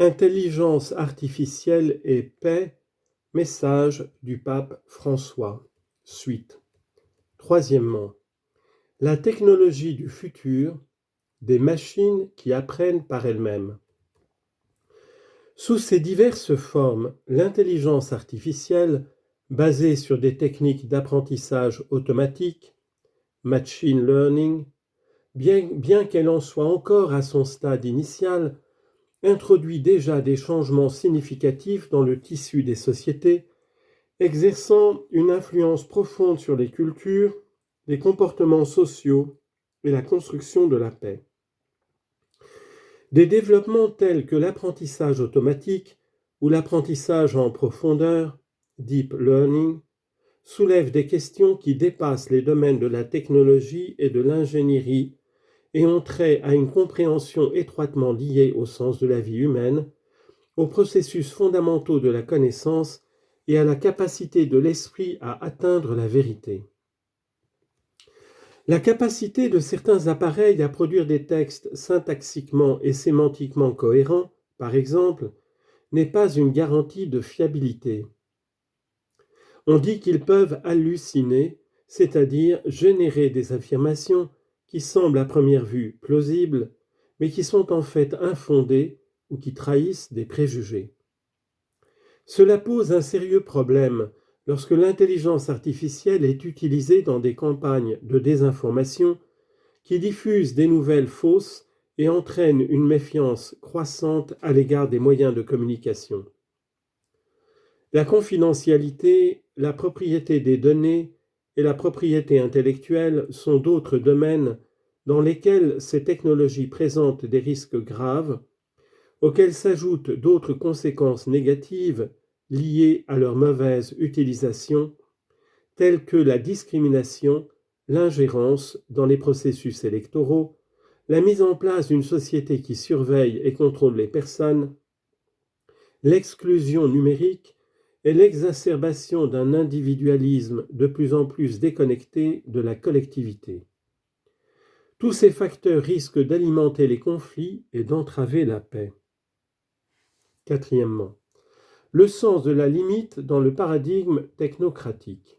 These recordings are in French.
Intelligence artificielle et paix, message du pape François. Suite. Troisièmement, la technologie du futur, des machines qui apprennent par elles-mêmes. Sous ces diverses formes, l'intelligence artificielle, basée sur des techniques d'apprentissage automatique, machine learning, bien qu'elle en soit encore à son stade initial, introduit déjà des changements significatifs dans le tissu des sociétés, exerçant une influence profonde sur les cultures, les comportements sociaux et la construction de la paix. Des développements tels que l'apprentissage automatique ou l'apprentissage en profondeur, deep learning, soulèvent des questions qui dépassent les domaines de la technologie et de l'ingénierie et ont trait à une compréhension étroitement liée au sens de la vie humaine, aux processus fondamentaux de la connaissance et à la capacité de l'esprit à atteindre la vérité. La capacité de certains appareils à produire des textes syntaxiquement et sémantiquement cohérents, par exemple, n'est pas une garantie de fiabilité. On dit qu'ils peuvent halluciner, c'est-à-dire générer des affirmations qui semblent à première vue plausibles, mais qui sont en fait infondées ou qui trahissent des préjugés. Cela pose un sérieux problème lorsque l'intelligence artificielle est utilisée dans des campagnes de désinformation qui diffusent des nouvelles fausses et entraînent une méfiance croissante à l'égard des moyens de communication. La confidentialité, la propriété des données et la propriété intellectuelle sont d'autres domaines dans lesquels ces technologies présentent des risques graves, auxquels s'ajoutent d'autres conséquences négatives liées à leur mauvaise utilisation, telles que la discrimination, l'ingérence dans les processus électoraux, la mise en place d'une société qui surveille et contrôle les personnes, l'exclusion numérique et l'exacerbation d'un individualisme de plus en plus déconnecté de la collectivité. Tous ces facteurs risquent d'alimenter les conflits et d'entraver la paix. Quatrièmement, le sens de la limite dans le paradigme technocratique.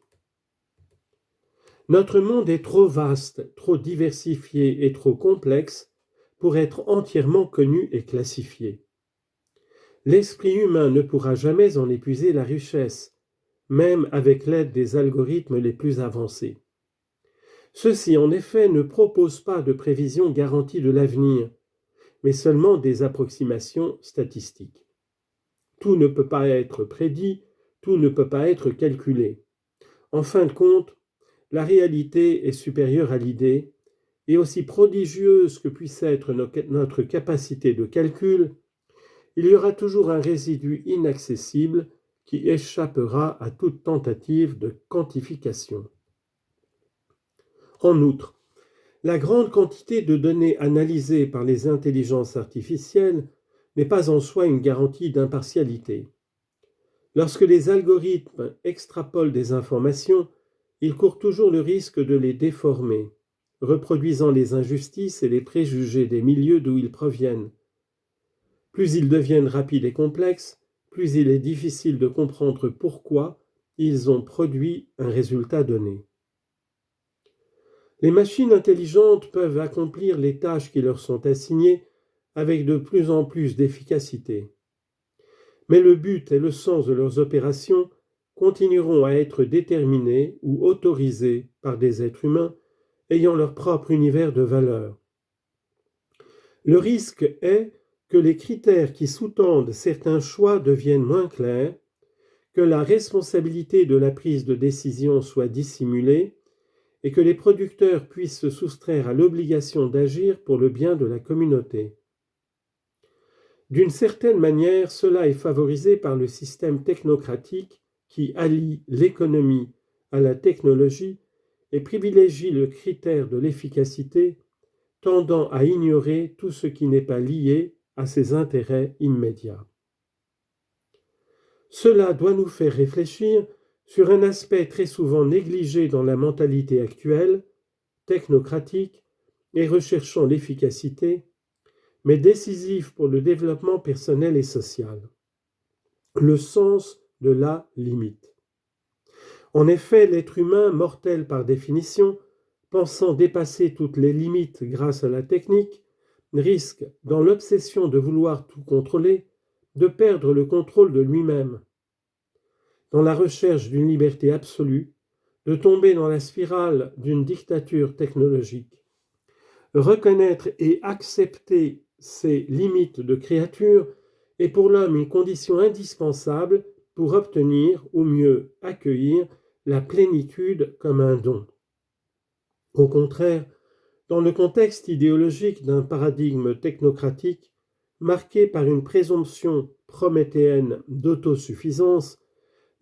Notre monde est trop vaste, trop diversifié et trop complexe pour être entièrement connu et classifié. L'esprit humain ne pourra jamais en épuiser la richesse, même avec l'aide des algorithmes les plus avancés. Ceux-ci, en effet, ne proposent pas de prévision garantie de l'avenir, mais seulement des approximations statistiques. Tout ne peut pas être prédit, tout ne peut pas être calculé. En fin de compte, la réalité est supérieure à l'idée, et aussi prodigieuse que puisse être notre capacité de calcul, il y aura toujours un résidu inaccessible qui échappera à toute tentative de quantification. En outre, la grande quantité de données analysées par les intelligences artificielles n'est pas en soi une garantie d'impartialité. Lorsque les algorithmes extrapolent des informations, ils courent toujours le risque de les déformer, reproduisant les injustices et les préjugés des milieux d'où ils proviennent. Plus ils deviennent rapides et complexes, plus il est difficile de comprendre pourquoi ils ont produit un résultat donné. Les machines intelligentes peuvent accomplir les tâches qui leur sont assignées avec de plus en plus d'efficacité. Mais le but et le sens de leurs opérations continueront à être déterminés ou autorisés par des êtres humains ayant leur propre univers de valeurs. Le risque est que les critères qui sous-tendent certains choix deviennent moins clairs, que la responsabilité de la prise de décision soit dissimulée et que les producteurs puissent se soustraire à l'obligation d'agir pour le bien de la communauté. D'une certaine manière, cela est favorisé par le système technocratique qui allie l'économie à la technologie et privilégie le critère de l'efficacité, tendant à ignorer tout ce qui n'est pas lié à ses intérêts immédiats. Cela doit nous faire réfléchir sur un aspect très souvent négligé dans la mentalité actuelle, technocratique et recherchant l'efficacité, mais décisif pour le développement personnel et social. Le sens de la limite. En effet, l'être humain, mortel par définition, pensant dépasser toutes les limites grâce à la technique, risque, dans l'obsession de vouloir tout contrôler, de perdre le contrôle de lui-même. Dans la recherche d'une liberté absolue, de tomber dans la spirale d'une dictature technologique. Reconnaître et accepter ces limites de créature est pour l'homme une condition indispensable pour obtenir, ou mieux accueillir, la plénitude comme un don. Au contraire, dans le contexte idéologique d'un paradigme technocratique, marqué par une présomption prométhéenne d'autosuffisance,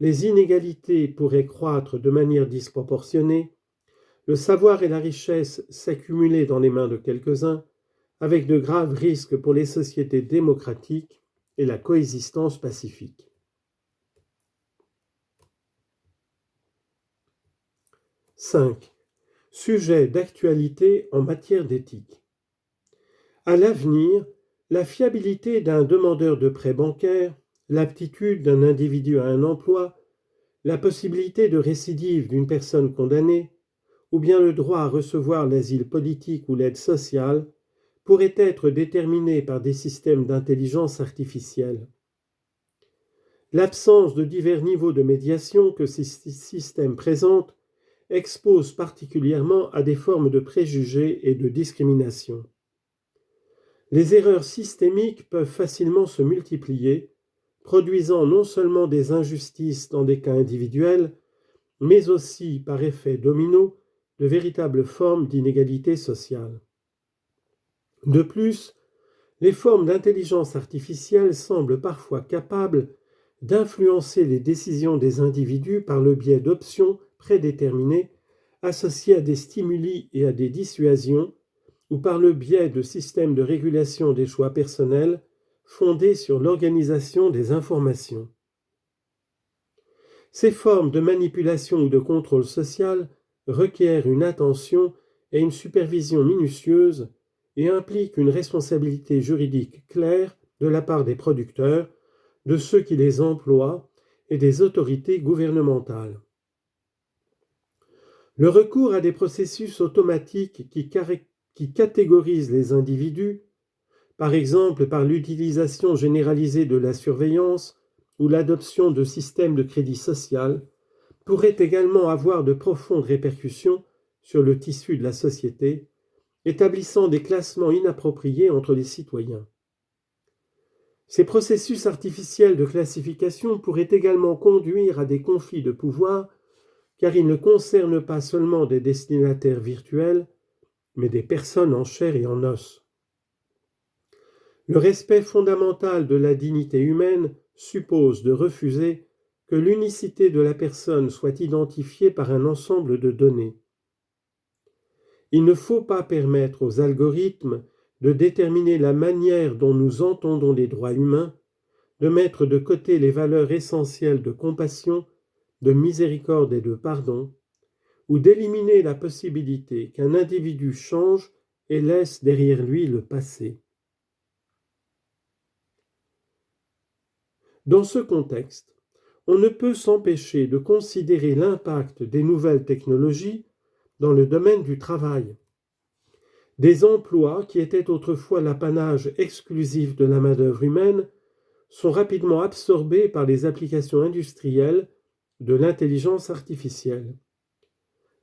les inégalités pourraient croître de manière disproportionnée, le savoir et la richesse s'accumuler dans les mains de quelques-uns, avec de graves risques pour les sociétés démocratiques et la coexistence pacifique. 5. Sujet d'actualité en matière d'éthique. À l'avenir, la fiabilité d'un demandeur de prêt bancaire, l'aptitude d'un individu à un emploi, la possibilité de récidive d'une personne condamnée, ou bien le droit à recevoir l'asile politique ou l'aide sociale, pourraient être déterminés par des systèmes d'intelligence artificielle. L'absence de divers niveaux de médiation que ces systèmes présentent expose particulièrement à des formes de préjugés et de discrimination. Les erreurs systémiques peuvent facilement se multiplier, produisant non seulement des injustices dans des cas individuels, mais aussi, par effet domino, de véritables formes d'inégalité sociale. De plus, les formes d'intelligence artificielle semblent parfois capables d'influencer les décisions des individus par le biais d'options prédéterminées associées à des stimuli et à des dissuasions, ou par le biais de systèmes de régulation des choix personnels fondés sur l'organisation des informations. Ces formes de manipulation ou de contrôle social requièrent une attention et une supervision minutieuse et impliquent une responsabilité juridique claire de la part des producteurs, de ceux qui les emploient et des autorités gouvernementales. Le recours à des processus automatiques qui catégorisent les individus, par exemple par l'utilisation généralisée de la surveillance ou l'adoption de systèmes de crédit social, pourrait également avoir de profondes répercussions sur le tissu de la société, établissant des classements inappropriés entre les citoyens. Ces processus artificiels de classification pourraient également conduire à des conflits de pouvoir, car ils ne concernent pas seulement des destinataires virtuels, mais des personnes en chair et en os. Le respect fondamental de la dignité humaine suppose de refuser que l'unicité de la personne soit identifiée par un ensemble de données. Il ne faut pas permettre aux algorithmes de déterminer la manière dont nous entendons les droits humains, de mettre de côté les valeurs essentielles de compassion, de miséricorde et de pardon, ou d'éliminer la possibilité qu'un individu change et laisse derrière lui le passé. Dans ce contexte, on ne peut s'empêcher de considérer l'impact des nouvelles technologies dans le domaine du travail. Des emplois qui étaient autrefois l'apanage exclusif de la main-d'œuvre humaine sont rapidement absorbés par les applications industrielles de l'intelligence artificielle.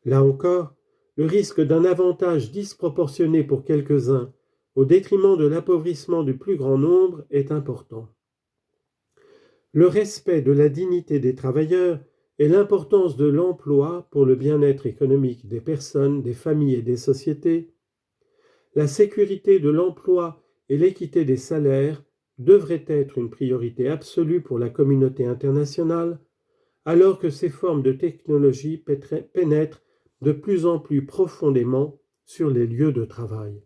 Là encore, le risque d'un avantage disproportionné pour quelques-uns au détriment de l'appauvrissement du plus grand nombre est important. Le respect de la dignité des travailleurs et l'importance de l'emploi pour le bien-être économique des personnes, des familles et des sociétés, la sécurité de l'emploi et l'équité des salaires devraient être une priorité absolue pour la communauté internationale, alors que ces formes de technologie pénètrent de plus en plus profondément sur les lieux de travail.